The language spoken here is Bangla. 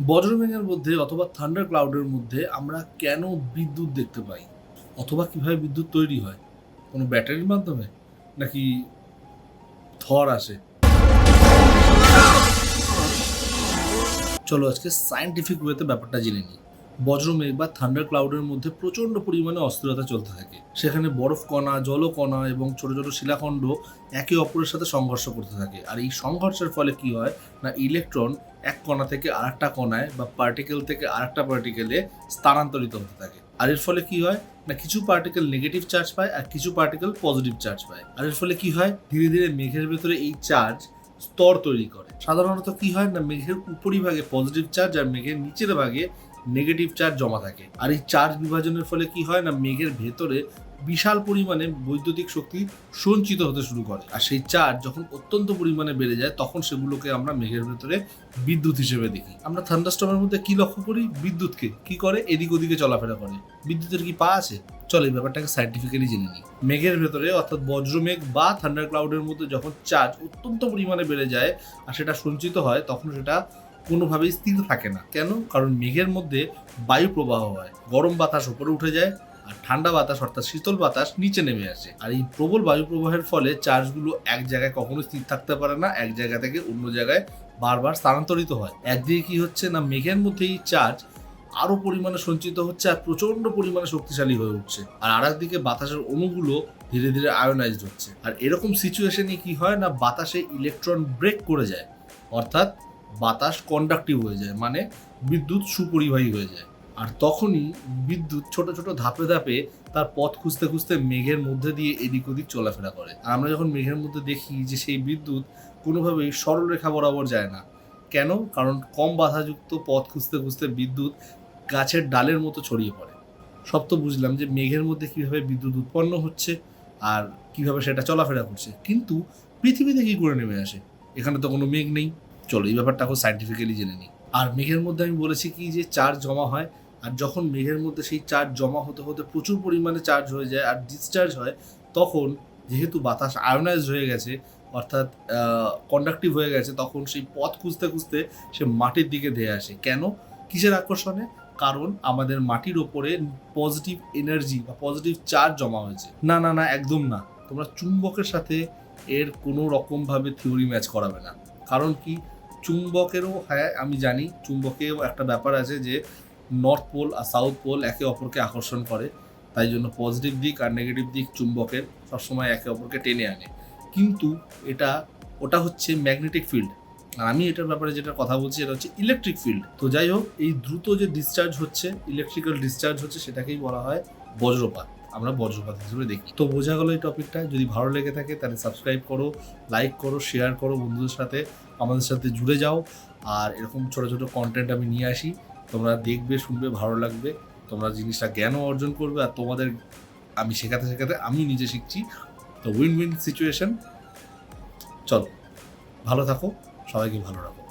বজ্রমেঘের মধ্যে অথবা থান্ডার ক্লাউডের মধ্যে আমরা কেন বিদ্যুৎ দেখতে পাই, অথবা কিভাবে বিদ্যুৎ তৈরি হয়? কোনো ব্যাটারির মাধ্যমে, নাকি থর আসে? চলো আজকে সায়েন্টিফিক ওয়েতে ব্যাপারটা জেনে নিই। বজ্রমেঘ বা থান্ডার ক্লাউডের মধ্যে প্রচণ্ড পরিমাণে অস্থিরতা চলতে থাকে। সেখানে বরফ কণা, জলকণা এবং ছোট ছোট শিলাখণ্ড একে অপরের সাথে সংঘর্ষ করতে থাকে। আর এই সংঘর্ষের ফলে কি হয় না, ইলেকট্রন এক কণা থেকে আরেকটা কণায় বা পার্টিকেল থেকে আরেকটা পার্টিকেলে স্থানান্তরিত হতে থাকে। আর এর ফলে কি হয় না, কিছু পার্টিকেল নেগেটিভ চার্জ পায় আর কিছু পার্টিকেল পজিটিভ চার্জ পায়। আর এর ফলে কি হয়, ধীরে ধীরে মেঘের ভেতরে এই চার্জ স্তর তৈরি করে। সাধারণত কি হয় না, মেঘের উপরিভাগে পজিটিভ চার্জ আর মেঘের নিচের ভাগে নেগেটিভ চার্জ জমা থাকে। আর এই চার্জ বিভাজনের ফলে কি হয় না, মেঘের ভেতরে বিশাল পরিমাণে বৈদ্যুতিক শক্তি সঞ্চিত হতে শুরু করে। আর সেই চার্জ যখন অত্যন্ত পরিমাণে বেড়ে যায়, তখন সেগুলোকে আমরা মেঘের ভেতরে বিদ্যুৎ হিসেবে দেখি। আমরা থান্ডারস্টর্মের মধ্যে কি লক্ষ্য করি? বিদ্যুৎকে। কি করে? এদিক ওদিকে চলাফেরা করে। বিদ্যুতের কি পা আছে? চলো এই ব্যাপারটাকে সাইন্টিফিক্যালি জেনে নিই। মেঘের ভেতরে অর্থাৎ বজ্রমেঘ বা থান্ডার ক্লাউডের মধ্যে যখন চার্জ অত্যন্ত পরিমাণে বেড়ে যায় আর সেটা সঞ্চিত হয়, তখন সেটা কোনোভাবেই স্থির থাকে না। কেন? কারণ মেঘের মধ্যে বায়ু প্রবাহ হয়, গরম বাতাস উপরে উঠে যায় আর ঠান্ডা বাতাস অর্থাৎ শীতল বাতাস নিচে নেমে আসে। আর এই প্রবল বায়ু প্রবাহের ফলে চার্জগুলো এক জায়গায় কখনো স্থির থাকতে পারে না, এক জায়গা থেকে অন্য জায়গায় বারবার স্থানান্তরিত হয়। একদিকে কি হচ্ছে না, মেঘের মধ্যে এই চার্জ আরো পরিমাণে সঞ্চিত হচ্ছে আর প্রচন্ড পরিমাণে শক্তিশালী হয়ে উঠছে। আর আরেকদিকে বাতাসের অণুগুলো ধীরে ধীরে আয়োনাইজড হচ্ছে। আর এরকম সিচুয়েশনে কি হয় না, বাতাসে ইলেকট্রন ব্রেক করে যায়, অর্থাৎ বাতাস কন্ডাক্টিভ হয়ে যায়, মানে বিদ্যুৎ সুপরিবাহী হয়ে যায়। আর তখনই বিদ্যুৎ ছোট ছোট ধাপে ধাপে তার পথ খুঁজতে খুঁজতে মেঘের মধ্যে দিয়ে এদিক ওদিক চলাফেরা করে। আর আমরা যখন মেঘের মধ্যে দেখি যে সেই বিদ্যুৎ কোনোভাবেই সরলরেখা বরাবর যায় না। কেন? কারণ কম বাধাযুক্ত পথ খুঁজতে খুঁজতে বিদ্যুৎ গাছের ডালের মতো ছড়িয়ে পড়ে। সব তো বুঝলাম যে মেঘের মধ্যে কিভাবে বিদ্যুৎ উৎপন্ন হচ্ছে আর কিভাবে সেটা চলাফেরা করছে, কিন্তু পৃথিবীতে কি করে নেমে আসে? এখানে তো কোনো মেঘ নেই। চলো এই ব্যাপারটা এখন সাইন্টিফিক্যালি জেনে নিই। আর মেঘের মধ্যে আমি বলেছি কি যে চার্জ জমা হয়, আর যখন মেঘের মধ্যে সেই চার্জ জমা হতে হতে প্রচুর পরিমাণে চার্জ হয়ে যায় আর ডিসচার্জ হয়, তখন যেহেতু বাতাস আয়োনাইজ হয়ে গেছে, অর্থাৎ কন্ডাক্টিভ হয়ে গেছে, তখন সেই পথ খুঁজতে খুঁজতে সে মাটির দিকে ধেয়ে আসে। কেন? কিসের আকর্ষণে? কারণ আমাদের মাটির ওপরে পজিটিভ এনার্জি বা পজিটিভ চার্জ জমা হয়েছে। না না না, একদম না। তোমরা চুম্বকের সাথে এর কোনো রকমভাবে থিওরি ম্যাচ করাবে না। কারণ কি, চুম্বকেরও, হ্যাঁ আমি জানি চুম্বকেও একটা ব্যাপার আছে যে নর্থ পোল আর সাউথ পোল একে অপরকে আকর্ষণ করে, তাই জন্য পজিটিভ দিক আর নেগেটিভ দিক চুম্বকের সবসময় একে অপরকে টেনে আনে। কিন্তু ওটা হচ্ছে ম্যাগনেটিক ফিল্ড, আর আমি এটার ব্যাপারে যেটা কথা বলছি এটা হচ্ছে ইলেকট্রিক ফিল্ড। তো যাই হোক, এই দ্রুত যে ডিসচার্জ হচ্ছে, ইলেকট্রিক্যাল ডিসচার্জ হচ্ছে, সেটাকেই বলা হয় বজ্রপাত। আমরা বজ্রপাত হিসেবে দেখি। তো বোঝা গেল এই টপিকটা। যদি ভালো লেগে থাকে তাহলে সাবস্ক্রাইব করো, লাইক করো, শেয়ার করো বন্ধুদের সাথে, আমাদের সাথে জুড়ে যাও। আর এরকম ছোটো ছোটো কন্টেন্ট আমি নিয়ে আসি, তোমরা দেখবে, শুনবে, ভালো লাগবে, তোমরা জিনিসটা জ্ঞানও অর্জন করবে আর তোমাদের আমি শেখাতে শেখাতে আমি নিজে শিখছি। তো উইন উইন সিচুয়েশন। চলো ভালো থাকো, সবাইকে ভালো রাখো।